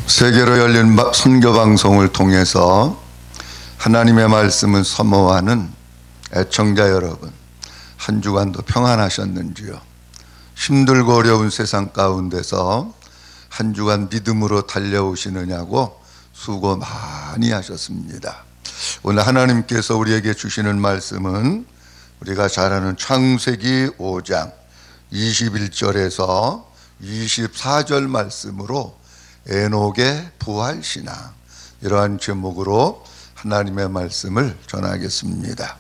세계로 열린 선교 방송을 통해서 하나님의 말씀을 사모하는 애청자 여러분, 한 주간도 평안하셨는지요? 힘들고 어려운 세상 가운데서 한 주간 믿음으로 달려오시느냐고 수고 많이 하셨습니다. 오늘 하나님께서 우리에게 주시는 말씀은 우리가 잘 아는 창세기 5장 21절에서 24절 말씀으로 에녹의 부활신앙, 이러한 제목으로 하나님의 말씀을 전하겠습니다.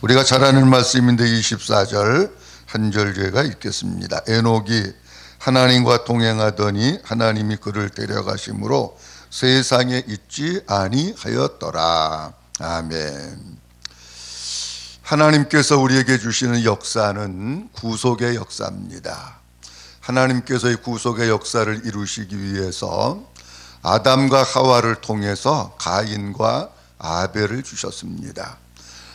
우리가 잘 아는 말씀인데 24절 한 절제가 읽겠습니다. 에녹이 하나님과 동행하더니 하나님이 그를 데려가심으로 세상에 있지 아니하였더라. 아멘. 하나님께서 우리에게 주시는 역사는 구속의 역사입니다. 하나님께서의 구속의 역사를 이루시기 위해서 아담과 하와를 통해서 가인과 아벨을 주셨습니다.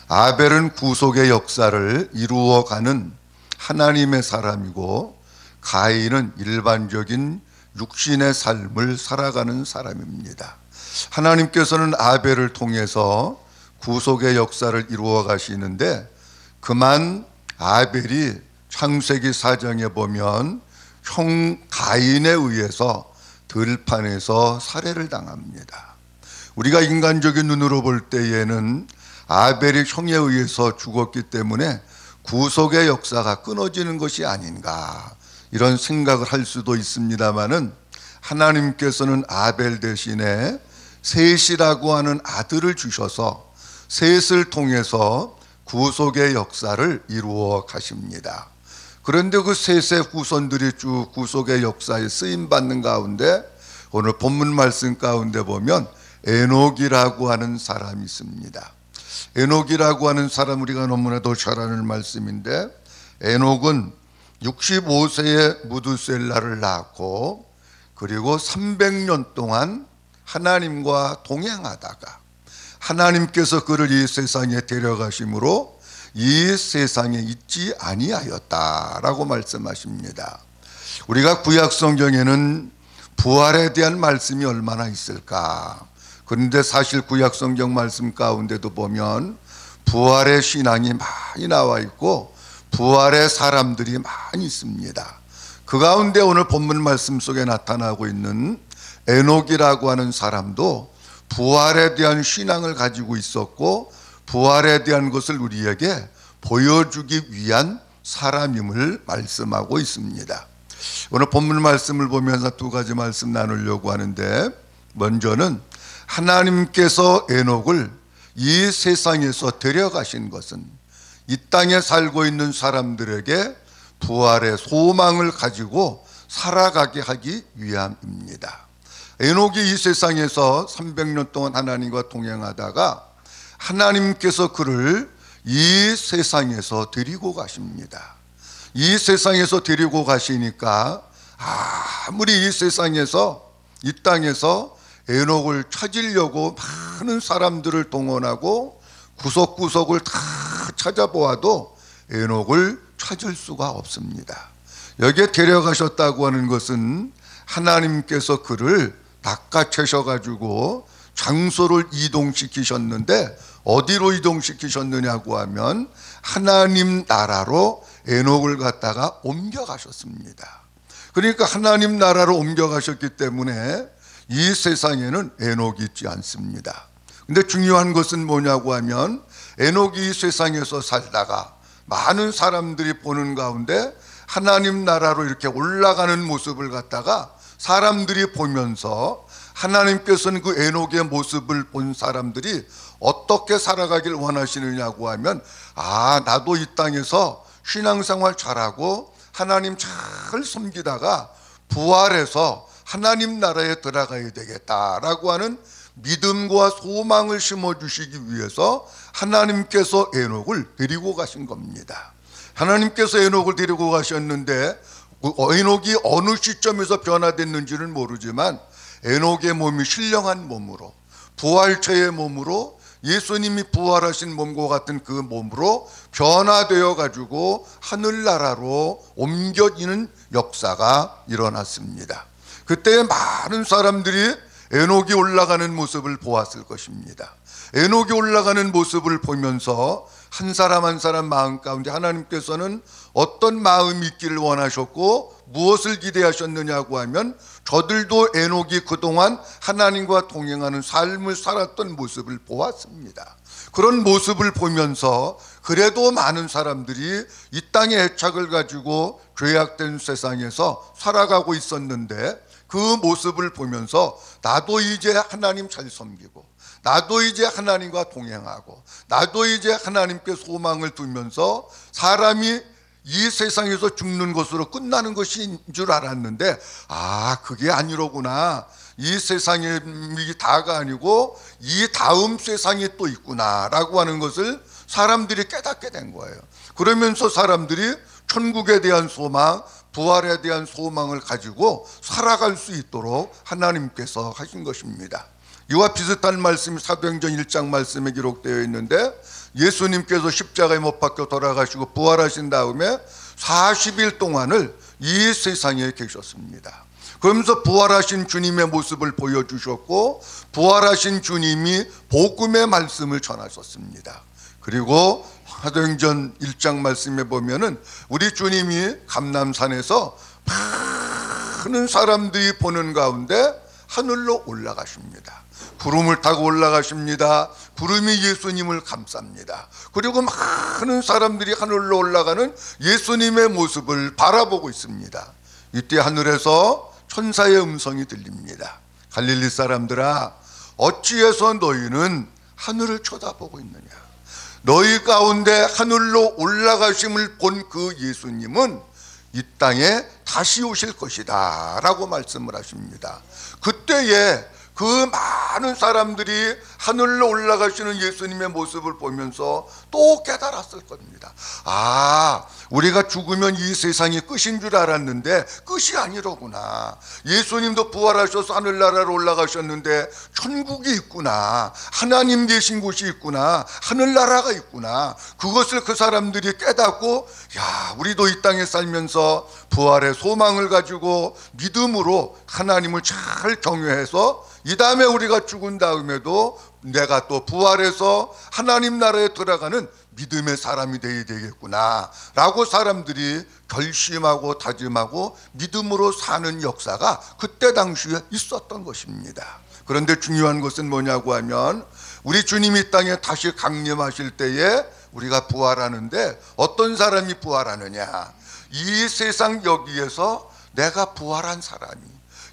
아벨은 구속의 역사를 이루어가는 하나님의 사람이고, 가인은 일반적인 육신의 삶을 살아가는 사람입니다. 하나님께서는 아벨을 통해서 구속의 역사를 이루어 가시는데, 그만 아벨이 창세기 4장에 보면 형 가인에 의해서 들판에서 살해를 당합니다. 우리가 인간적인 눈으로 볼 때에는 아벨이 형에 의해서 죽었기 때문에 구속의 역사가 끊어지는 것이 아닌가, 이런 생각을 할 수도 있습니다마는, 하나님께서는 아벨 대신에 셋이라고 하는 아들을 주셔서 셋을 통해서 구속의 역사를 이루어 가십니다. 그런데 그 셋의 후손들이 쭉 구속의 역사에 쓰임받는 가운데 오늘 본문 말씀 가운데 보면 에녹이라고 하는 사람이 있습니다. 에녹이라고 하는 사람, 우리가 너무나도 잘 아는 말씀인데, 에녹은 65세에 무두셀라를 낳았고, 그리고 300년 동안 하나님과 동행하다가 하나님께서 그를 이 세상에 데려가심으로 이 세상에 있지 아니하였다라고 말씀하십니다. 우리가 구약 성경에는 부활에 대한 말씀이 얼마나 있을까? 그런데 사실 구약 성경 말씀 가운데도 보면 부활의 신앙이 많이 나와 있고 부활의 사람들이 많이 있습니다. 그 가운데 오늘 본문 말씀 속에 나타나고 있는 에녹이라고 하는 사람도 부활에 대한 신앙을 가지고 있었고, 부활에 대한 것을 우리에게 보여주기 위한 사람임을 말씀하고 있습니다. 오늘 본문 말씀을 보면서 두 가지 말씀 나누려고 하는데, 먼저는 하나님께서 에녹을 이 세상에서 데려가신 것은 이 땅에 살고 있는 사람들에게 부활의 소망을 가지고 살아가게 하기 위함입니다. 에녹이 이 세상에서 300년 동안 하나님과 동행하다가 하나님께서 그를 이 세상에서 데리고 가십니다. 이 세상에서 데리고 가시니까 아무리 이 세상에서, 이 땅에서 에녹을 찾으려고 많은 사람들을 동원하고 구석구석을 다 찾아보아도 에녹을 찾을 수가 없습니다. 여기에 데려가셨다고 하는 것은 하나님께서 그를 낚아채셔가지고 장소를 이동시키셨는데, 어디로 이동시키셨느냐고 하면 하나님 나라로 에녹을 갖다가 옮겨가셨습니다. 그러니까 하나님 나라로 옮겨가셨기 때문에 이 세상에는 에녹이 있지 않습니다. 근데 중요한 것은 뭐냐고 하면, 에녹이 이 세상에서 살다가 많은 사람들이 보는 가운데 하나님 나라로 이렇게 올라가는 모습을 갖다가 사람들이 보면서, 하나님께서는 그 에녹의 모습을 본 사람들이 어떻게 살아가길 원하시느냐고 하면, 나도 이 땅에서 신앙생활 잘하고 하나님 잘 섬기다가 부활해서 하나님 나라에 들어가야 되겠다라고 하는 믿음과 소망을 심어주시기 위해서 하나님께서 에녹을 데리고 가신 겁니다. 하나님께서 에녹을 데리고 가셨는데, 에녹이 어느 시점에서 변화됐는지는 모르지만 에녹의 몸이 신령한 몸으로, 부활체의 몸으로, 예수님이 부활하신 몸과 같은 그 몸으로 변화되어 가지고 하늘나라로 옮겨지는 역사가 일어났습니다. 그때 많은 사람들이 에녹이 올라가는 모습을 보았을 것입니다. 에녹이 올라가는 모습을 보면서 한 사람 한 사람 마음 가운데 하나님께서는 어떤 마음이 있기를 원하셨고 무엇을 기대하셨느냐고 하면 저들도 에녹이 그동안 하나님과 동행하는 삶을 살았던 모습을 보았습니다. 그런 모습을 보면서 그래도 많은 사람들이 이 땅의 애착을 가지고 죄악된 세상에서 살아가고 있었는데 그 모습을 보면서 나도 이제 하나님 잘 섬기고 나도 이제 하나님과 동행하고 나도 이제 하나님께 소망을 두면서 사람이 이 세상에서 죽는 것으로 끝나는 것인 줄 알았는데 그게 아니로구나. 이 세상이 다가 아니고 이 다음 세상이 또 있구나 라고 하는 것을 사람들이 깨닫게 된 거예요. 그러면서 사람들이 천국에 대한 소망, 부활에 대한 소망을 가지고 살아갈 수 있도록 하나님께서 하신 것입니다. 이와 비슷한 말씀이 사도행전 1장 말씀에 기록되어 있는데 예수님께서 십자가에 못 박혀 돌아가시고 부활하신 다음에 40일 동안을 이 세상에 계셨습니다. 그러면서 부활하신 주님의 모습을 보여주셨고 부활하신 주님이 복음의 말씀을 전하셨습니다. 그리고 사도행전 1장 말씀에 보면은 우리 주님이 감람산에서 많은 사람들이 보는 가운데 하늘로 올라가십니다. 구름을 타고 올라가십니다. 구름이 예수님을 감쌉니다. 그리고 많은 사람들이 하늘로 올라가는 예수님의 모습을 바라보고 있습니다. 이때 하늘에서 천사의 음성이 들립니다. 갈릴리 사람들아, 어찌해서 너희는 하늘을 쳐다보고 있느냐? 너희 가운데 하늘로 올라가심을 본 그 예수님은 이 땅에 다시 오실 것이다 라고 말씀을 하십니다. 그때에 그 많은 사람들이 하늘로 올라가시는 예수님의 모습을 보면서 또 깨달았을 겁니다. 우리가 죽으면 이 세상이 끝인 줄 알았는데 끝이 아니로구나. 예수님도 부활하셔서 하늘나라로 올라가셨는데 천국이 있구나. 하나님 계신 곳이 있구나. 하늘나라가 있구나. 그것을 그 사람들이 깨닫고 우리도 이 땅에 살면서 부활의 소망을 가지고 믿음으로 하나님을 잘 경외해서 이 다음에 우리가 죽은 다음에도 내가 또 부활해서 하나님 나라에 들어가는 믿음의 사람이 되어야 되겠구나 라고 사람들이 결심하고 다짐하고 믿음으로 사는 역사가 그때 당시에 있었던 것입니다. 그런데 중요한 것은 뭐냐고 하면 우리 주님이 이 땅에 다시 강림하실 때에 우리가 부활하는데 어떤 사람이 부활하느냐? 이 세상 여기에서 내가 부활한 사람이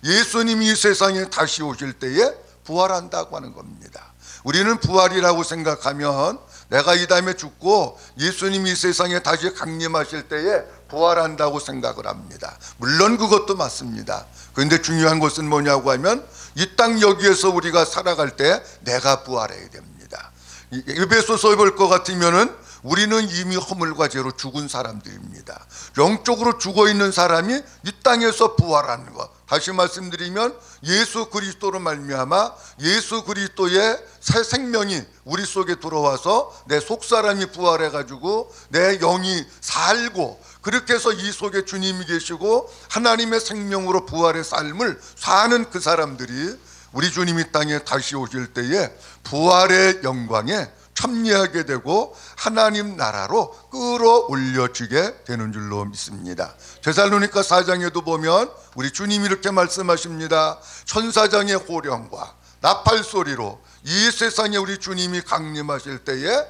예수님이 이 세상에 다시 오실 때에 부활한다고 하는 겁니다. 우리는 부활이라고 생각하면 내가 이 다음에 죽고 예수님이 이 세상에 다시 강림하실 때에 부활한다고 생각을 합니다. 물론 그것도 맞습니다. 그런데 중요한 것은 뭐냐고 하면 이 땅 여기에서 우리가 살아갈 때 내가 부활해야 됩니다. 에베소서에 볼 것 같으면은 우리는 이미 허물과 죄로 죽은 사람들입니다. 영적으로 죽어있는 사람이 이 땅에서 부활하는 것. 다시 말씀드리면 예수 그리스도로 말미암아 예수 그리스도의 새 생명이 우리 속에 들어와서 내 속사람이 부활해가지고 내 영이 살고 그렇게 해서 이 속에 주님이 계시고 하나님의 생명으로 부활의 삶을 사는 그 사람들이 우리 주님이 땅에 다시 오실 때에 부활의 영광에 참여하게 되고 하나님 나라로 끌어올려지게 되는 줄로 믿습니다. 데살로니가 4장에도 보면 우리 주님이 이렇게 말씀하십니다. 천사장의 호령과 나팔 소리로 이 세상에 우리 주님이 강림하실 때에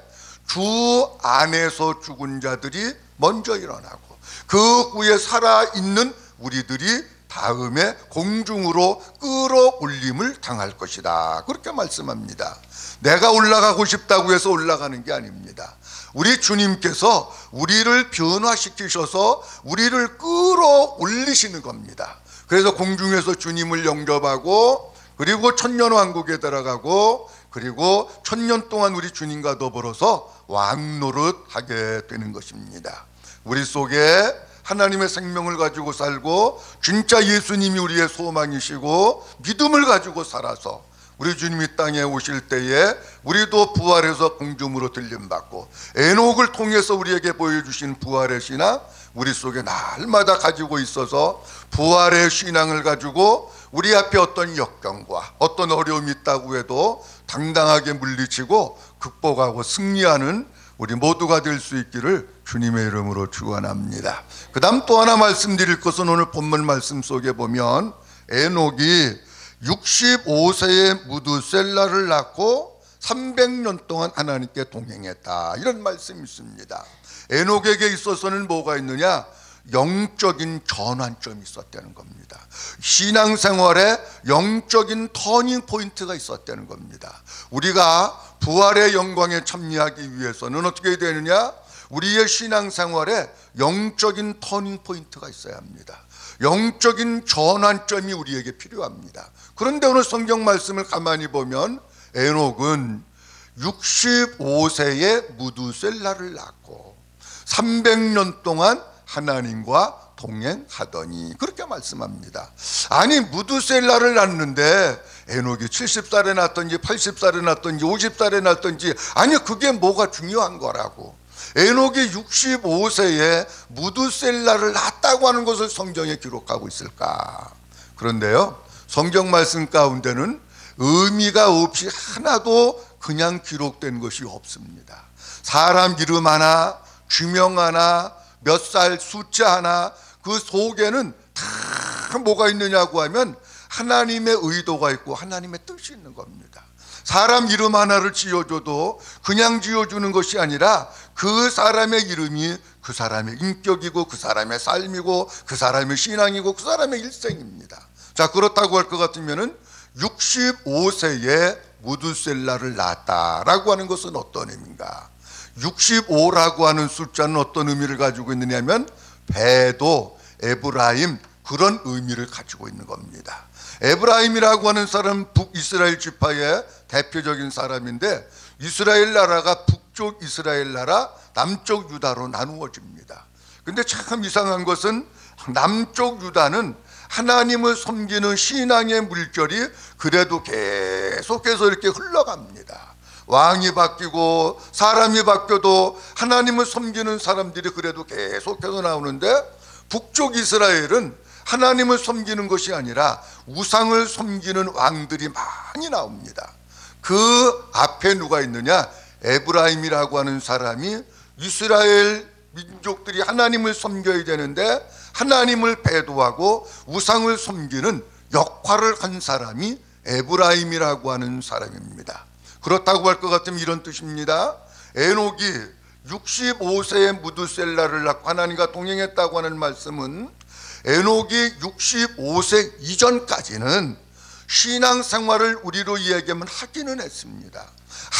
주 안에서 죽은 자들이 먼저 일어나고 그 후에 살아있는 우리들이 다음에 공중으로 끌어올림을 당할 것이다. 그렇게 말씀합니다. 내가 올라가고 싶다고 해서 올라가는 게 아닙니다. 우리 주님께서 우리를 변화시키셔서 우리를 끌어올리시는 겁니다. 그래서 공중에서 주님을 영접하고 그리고 천년왕국에 들어가고 그리고 천년 동안 우리 주님과 더불어서 왕노릇 하게 되는 것입니다. 우리 속에 하나님의 생명을 가지고 살고 진짜 예수님이 우리의 소망이시고 믿음을 가지고 살아서 우리 주님이 땅에 오실 때에 우리도 부활해서 공중으로 들림받고 에녹을 통해서 우리에게 보여주신 부활의 신앙 우리 속에 날마다 가지고 있어서 부활의 신앙을 가지고 우리 앞에 어떤 역경과 어떤 어려움이 있다고 해도 당당하게 물리치고 극복하고 승리하는 우리 모두가 될 수 있기를 주님의 이름으로 축원합니다. 그 다음 또 하나 말씀드릴 것은 오늘 본문 말씀 속에 보면 에녹이 65세에 무두셀라를 낳고 300년 동안 하나님께 동행했다, 이런 말씀이 있습니다. 에녹에게 있어서는 뭐가 있느냐? 영적인 전환점이 있었다는 겁니다. 신앙생활에 영적인 터닝 포인트가 있었다는 겁니다. 우리가 부활의 영광에 참여하기 위해서는 어떻게 되느냐? 우리의 신앙생활에 영적인 터닝 포인트가 있어야 합니다. 영적인 전환점이 우리에게 필요합니다. 그런데 오늘 성경 말씀을 가만히 보면 에녹은 65세에 무두셀라를 낳고 300년 동안 하나님과 동행하더니, 그렇게 말씀합니다. 아니, 무두셀라를 낳는데 에녹이 70살에 낳았던지 80살에 낳았던지 50살에 낳았던지, 아니 그게 뭐가 중요한 거라고. 에녹이 65세에 무두셀라를 낳았다고 하는 것을 성경에 기록하고 있을까? 그런데요, 성경 말씀 가운데는 의미가 없이 하나도 그냥 기록된 것이 없습니다. 사람 이름 하나, 주명 하나, 몇 살 숫자 하나, 그 속에는 다 뭐가 있느냐고 하면 하나님의 의도가 있고 하나님의 뜻이 있는 겁니다. 사람 이름 하나를 지어줘도 그냥 지어주는 것이 아니라 그 사람의 이름이 그 사람의 인격이고 그 사람의 삶이고 그 사람의 신앙이고 그 사람의 일생입니다. 자, 그렇다고 할 것 같으면은 65세에 무두셀라를 낳았다라고 하는 것은 어떤 의미인가? 65라고 하는 숫자는 어떤 의미를 가지고 있느냐면 배도, 에브라임, 그런 의미를 가지고 있는 겁니다. 에브라임이라고 하는 사람은 북이스라엘 지파의 대표적인 사람인데, 이스라엘 나라가 북쪽 이스라엘 나라, 남쪽 유다로 나누어집니다. 근데 참 이상한 것은 남쪽 유다는 하나님을 섬기는 신앙의 물결이 그래도 계속해서 이렇게 흘러갑니다. 왕이 바뀌고 사람이 바뀌어도 하나님을 섬기는 사람들이 그래도 계속해서 나오는데, 북쪽 이스라엘은 하나님을 섬기는 것이 아니라 우상을 섬기는 왕들이 많이 나옵니다. 그 앞에 누가 있느냐? 에브라임이라고 하는 사람이 이스라엘 민족들이 하나님을 섬겨야 되는데 하나님을 배도하고 우상을 섬기는 역할을 한 사람이 에브라임이라고 하는 사람입니다. 그렇다고 할 것 같으면 이런 뜻입니다. 에녹이 65세에 무두셀라를 낳고 하나님과 동행했다고 하는 말씀은 에녹이 65세 이전까지는 신앙생활을 우리로 이야기하면 하기는 했습니다.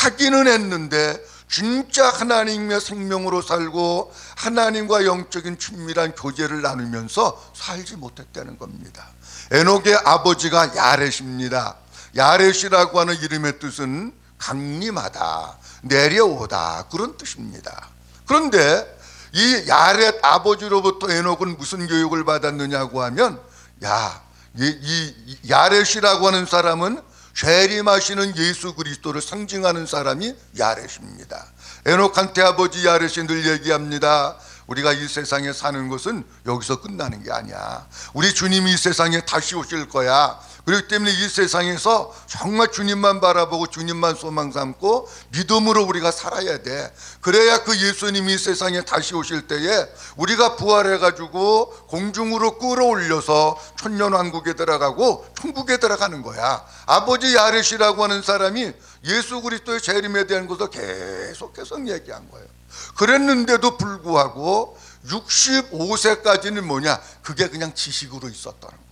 하기는 했는데 진짜 하나님의 생명으로 살고 하나님과 영적인 친밀한 교제를 나누면서 살지 못했다는 겁니다. 에녹의 아버지가 야렛입니다. 야렛이라고 하는 이름의 뜻은 강림하다, 내려오다, 그런 뜻입니다. 그런데 이 야렛 아버지로부터 에녹은 무슨 교육을 받았느냐고 하면, 이 야렛이라고 하는 사람은 재림하시는 예수 그리스도를 상징하는 사람이 야렛입니다. 에녹한테 아버지 야렛이 늘 얘기합니다. 우리가 이 세상에 사는 것은 여기서 끝나는 게 아니야. 우리 주님이 이 세상에 다시 오실 거야. 그렇기 때문에 이 세상에서 정말 주님만 바라보고 주님만 소망 삼고 믿음으로 우리가 살아야 돼. 그래야 그 예수님이 이 세상에 다시 오실 때에 우리가 부활해가지고 공중으로 끌어올려서 천년왕국에 들어가고 천국에 들어가는 거야. 아버지 야렛이라고 하는 사람이 예수 그리스도의 재림에 대한 것을 계속해서 얘기한 거예요. 그랬는데도 불구하고 65세까지는 뭐냐? 그게 그냥 지식으로 있었다는 거예요.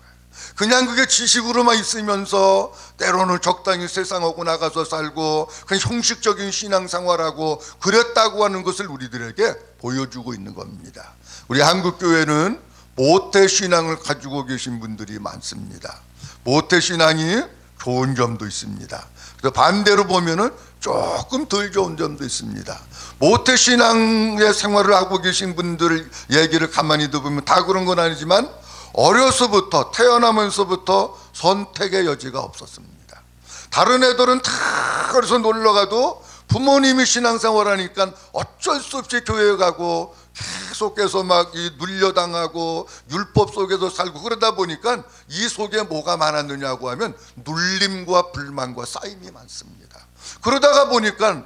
그냥 그게 지식으로만 있으면서 때로는 적당히 세상하고 나가서 살고 그냥 형식적인 신앙생활하고 그랬다고 하는 것을 우리들에게 보여주고 있는 겁니다. 우리 한국교회는 모태신앙을 가지고 계신 분들이 많습니다. 모태신앙이 좋은 점도 있습니다. 반대로 보면은 조금 덜 좋은 점도 있습니다. 모태신앙의 생활을 하고 계신 분들 얘기를 가만히 들어보면 다 그런 건 아니지만 어려서부터 태어나면서부터 선택의 여지가 없었습니다. 다른 애들은 다 그래서 놀러가도 부모님이 신앙생활 하니까 어쩔 수 없이 교회에 가고 계속해서 막 눌려당하고 율법 속에서 살고 그러다 보니까 이 속에 뭐가 많았느냐고 하면 눌림과 불만과 쌓임이 많습니다. 그러다가 보니까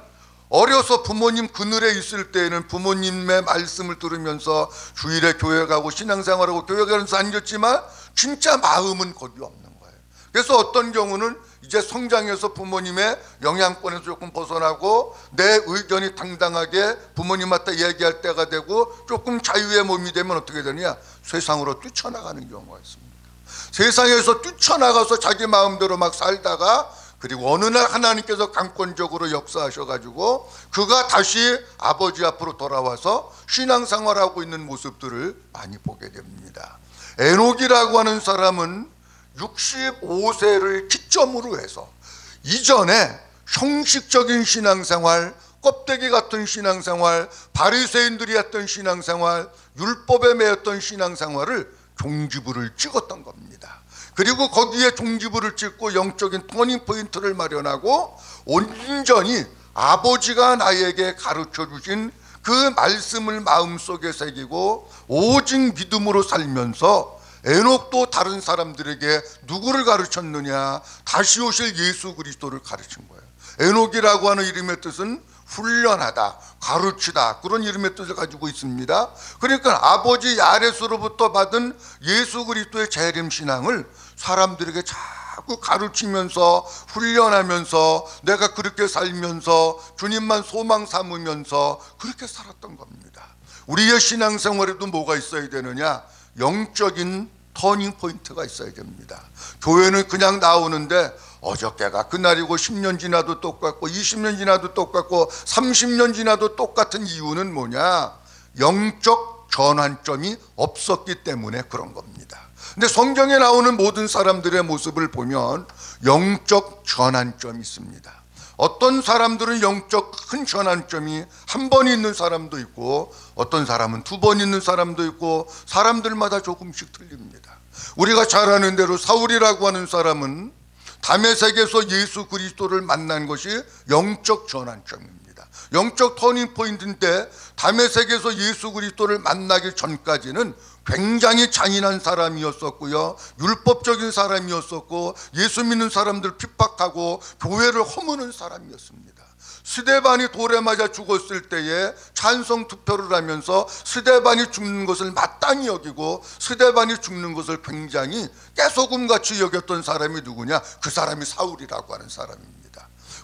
어려서 부모님 그늘에 있을 때에는 부모님의 말씀을 들으면서 주일에 교회 가고 신앙생활하고 교회 가면서 앉았지만 진짜 마음은 거기 없는 거예요. 그래서 어떤 경우는 이제 성장해서 부모님의 영향권에서 조금 벗어나고 내 의견이 당당하게 부모님한테 얘기할 때가 되고 조금 자유의 몸이 되면 어떻게 되느냐? 세상으로 뛰쳐나가는 경우가 있습니다. 세상에서 뛰쳐나가서 자기 마음대로 막 살다가 그리고 어느 날 하나님께서 강권적으로 역사하셔가지고 그가 다시 아버지 앞으로 돌아와서 신앙생활하고 있는 모습들을 많이 보게 됩니다. 에녹이라고 하는 사람은 65세를 기점으로 해서 이전에 형식적인 신앙생활, 껍데기 같은 신앙생활, 바리새인들이 했던 신앙생활, 율법에 매였던 신앙생활을 종지부를 찍었던 겁니다. 그리고 거기에 종지부를 찍고 영적인 터닝포인트를 마련하고 온전히 아버지가 나에게 가르쳐 주신 그 말씀을 마음속에 새기고 오직 믿음으로 살면서 에녹도 다른 사람들에게 누구를 가르쳤느냐? 다시 오실 예수 그리스도를 가르친 거예요. 에녹이라고 하는 이름의 뜻은 훈련하다, 가르치다, 그런 이름의 뜻을 가지고 있습니다. 그러니까 아버지 야렛으로부터 받은 예수 그리스도의 재림 신앙을 사람들에게 자꾸 가르치면서 훈련하면서 내가 그렇게 살면서 주님만 소망 삼으면서 그렇게 살았던 겁니다. 우리의 신앙생활에도 뭐가 있어야 되느냐? 영적인 터닝 포인트가 있어야 됩니다. 교회는 그냥 나오는데 어저께가 그날이고 10년 지나도 똑같고 20년 지나도 똑같고 30년 지나도 똑같은 이유는 뭐냐? 영적 전환점이 없었기 때문에 그런 겁니다. 근데 성경에 나오는 모든 사람들의 모습을 보면 영적 전환점이 있습니다. 어떤 사람들은 영적 큰 전환점이 한 번 있는 사람도 있고 어떤 사람은 두 번 있는 사람도 있고 사람들마다 조금씩 틀립니다. 우리가 잘 아는 대로 사울이라고 하는 사람은 다메섹에서 예수 그리스도를 만난 것이 영적 전환점입니다. 영적 터닝 포인트인데 다메섹에서 예수 그리스도를 만나기 전까지는 굉장히 잔인한 사람이었었고요, 율법적인 사람이었었고 예수 믿는 사람들 핍박하고 교회를 허무는 사람이었습니다. 스데반이 돌에 맞아 죽었을 때에 찬성 투표를 하면서 스데반이 죽는 것을 마땅히 여기고 스데반이 죽는 것을 굉장히 깨소금같이 여겼던 사람이 누구냐? 그 사람이 사울이라고 하는 사람입니다.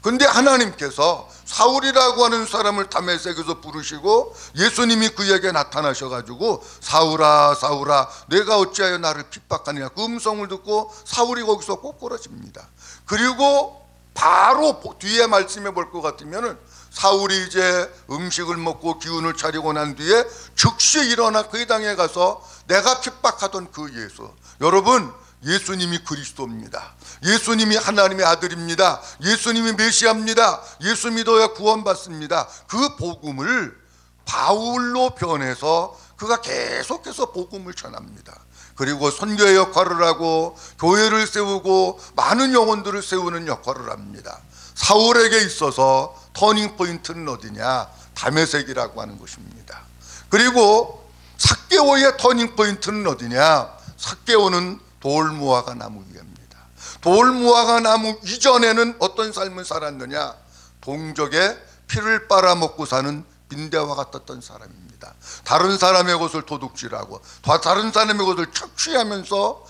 그런데 하나님께서 사울이라고 하는 사람을 다메섹에서 부르시고 예수님이 그에게 나타나셔가지고 사울아 사울아 내가 어찌하여 나를 핍박하느냐, 그 음성을 듣고 사울이 거기서 꼬꾸라집니다. 그리고 바로 뒤에 말씀해 볼 것 같으면 사울이 이제 음식을 먹고 기운을 차리고 난 뒤에 즉시 일어나 그 땅에 가서 내가 핍박하던 그 예수, 여러분 예수님이 그리스도입니다. 예수님이 하나님의 아들입니다. 예수님이 메시아입니다. 예수 믿어야 구원받습니다. 그 복음을 바울로 변해서 그가 계속해서 복음을 전합니다. 그리고 선교의 역할을 하고 교회를 세우고 많은 영혼들을 세우는 역할을 합니다. 사울에게 있어서 터닝 포인트는 어디냐? 다메섹이라고 하는 것입니다. 그리고 삭개오의 터닝 포인트는 어디냐? 삭개오는 돌무화과 나무 위입니다. 돌무화과 나무 이전에는 어떤 삶을 살았느냐? 동족의 피를 빨아먹고 사는 빈대와 같았던 사람입니다. 다른 사람의 것을 도둑질하고 다른 사람의 것을 착취하면서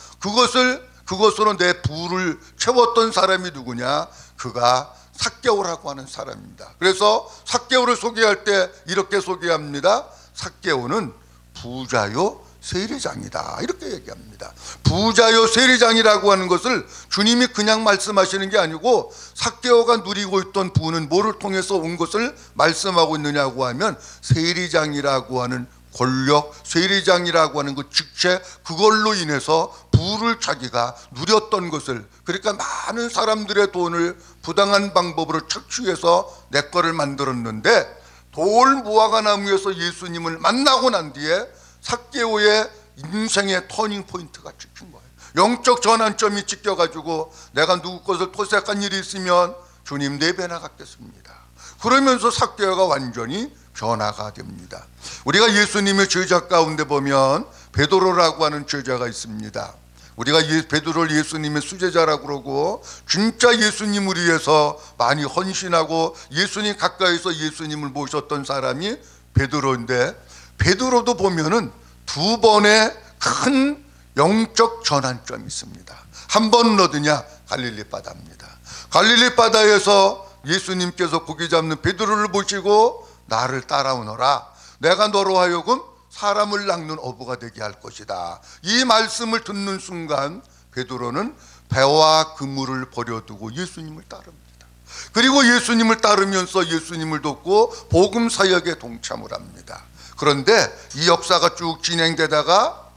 그것으로 내 부를 채웠던 사람이 누구냐? 그가 삭개오라고 하는 사람입니다. 그래서 삭개오를 소개할 때 이렇게 소개합니다. 삭개오는 부자요 세리장이다, 이렇게 얘기합니다. 부자요 세리장이라고 하는 것을 주님이 그냥 말씀하시는 게 아니고 삭개오가 누리고 있던 부는 뭐를 통해서 온 것을 말씀하고 있느냐고 하면 세리장이라고 하는 권력, 세리장이라고 하는 그 직책, 그걸로 인해서 부를 자기가 누렸던 것을, 그러니까 많은 사람들의 돈을 부당한 방법으로 착취해서 내 거를 만들었는데 돌무화과 나무에서 예수님을 만나고 난 뒤에 삭개오의 인생의 터닝 포인트가 찍힌 거예요. 영적 전환점이 찍혀가지고 내가 누구 것을 토색한 일이 있으면 주님 4배나 갚겠습니다. 그러면서 삭개오가 완전히 변화가 됩니다. 우리가 예수님의 제자 가운데 보면 베드로라고 하는 제자가 있습니다. 우리가 베드로를 예수님의 수제자라고 그러고 진짜 예수님을 위해서 많이 헌신하고 예수님 가까이서 예수님을 모셨던 사람이 베드로인데, 베드로도 보면은 두 번의 큰 영적 전환점이 있습니다. 한 번은 어디냐? 갈릴리 바다입니다. 갈릴리 바다에서 예수님께서 고기 잡는 베드로를 보시고 나를 따라오너라, 내가 너로 하여금 사람을 낚는 어부가 되게 할 것이다. 이 말씀을 듣는 순간 베드로는 배와 그물을 버려두고 예수님을 따릅니다. 그리고 예수님을 따르면서 예수님을 돕고 복음 사역에 동참을 합니다. 그런데 이 역사가 쭉 진행되다가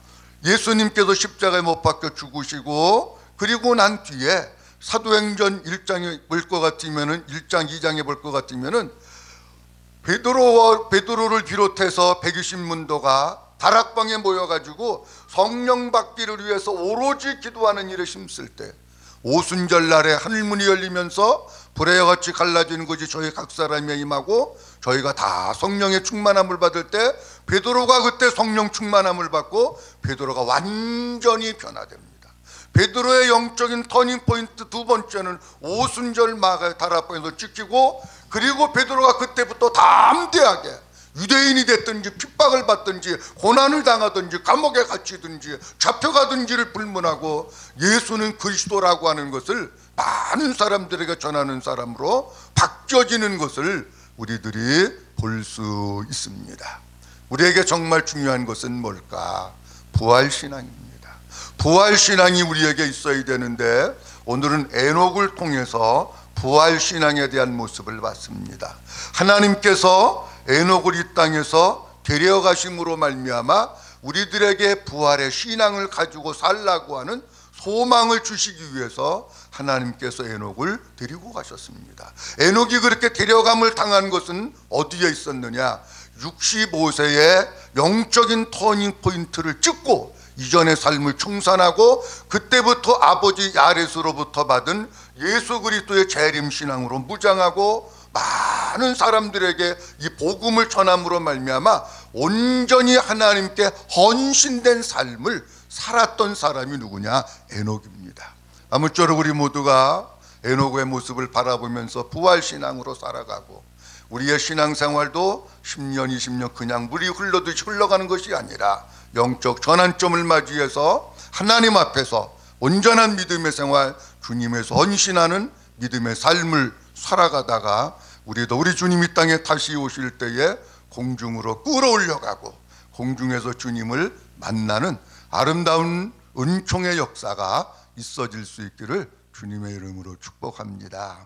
예수님께서 십자가에 못 박혀 죽으시고, 그리고 난 뒤에 사도행전 1장에 볼 것 같으면은 1장 2장에 볼 것 같으면은 베드로를 비롯해서 120문도가 다락방에 모여가지고 성령 받기를 위해서 오로지 기도하는 일에 힘쓸 때, 오순절 날에 하늘문이 열리면서 불의 같이 갈라지는 것이 저희 각 사람에 임하고 저희가 다 성령의 충만함을 받을 때, 베드로가 그때 성령 충만함을 받고 베드로가 완전히 변화됩니다. 베드로의 영적인 터닝포인트 두 번째는 오순절 마가 다락방에서 지키고, 그리고 베드로가 그때부터 담대하게 유대인이 됐든지 핍박을 받든지 고난을 당하든지 감옥에 갇히든지 잡혀가든지를 불문하고 예수는 그리스도라고 하는 것을 많은 사람들에게 전하는 사람으로 바뀌어지는 것을 우리들이 볼 수 있습니다. 우리에게 정말 중요한 것은 뭘까? 부활신앙입니다. 부활신앙이 우리에게 있어야 되는데, 오늘은 에녹을 통해서 부활신앙에 대한 모습을 봤습니다. 하나님께서 에녹을 이 땅에서 데려가심으로 말미암아 우리들에게 부활의 신앙을 가지고 살라고 하는 소망을 주시기 위해서 하나님께서 에녹을 데리고 가셨습니다. 에녹이 그렇게 데려감을 당한 것은 어디에 있었느냐? 65세의 영적인 터닝 포인트를 찍고 이전의 삶을 청산하고 그때부터 아버지 야렛으로부터 받은 예수 그리스도의 재림신앙으로 무장하고 많은 사람들에게 이 복음을 전함으로 말미암아 온전히 하나님께 헌신된 삶을 살았던 사람이 누구냐? 에녹입니다. 아무쪼록 우리 모두가 에녹의 모습을 바라보면서 부활신앙으로 살아가고, 우리의 신앙생활도 10년 20년 그냥 물이 흘러듯이 흘러가는 것이 아니라 영적 전환점을 맞이해서 하나님 앞에서 온전한 믿음의 생활, 주님에서 헌신하는 믿음의 삶을 살아가다가 우리도 우리 주님이 땅에 다시 오실 때에 공중으로 끌어올려가고 공중에서 주님을 만나는 아름다운 은총의 역사가 있어질 수 있기를 주님의 이름으로 축복합니다.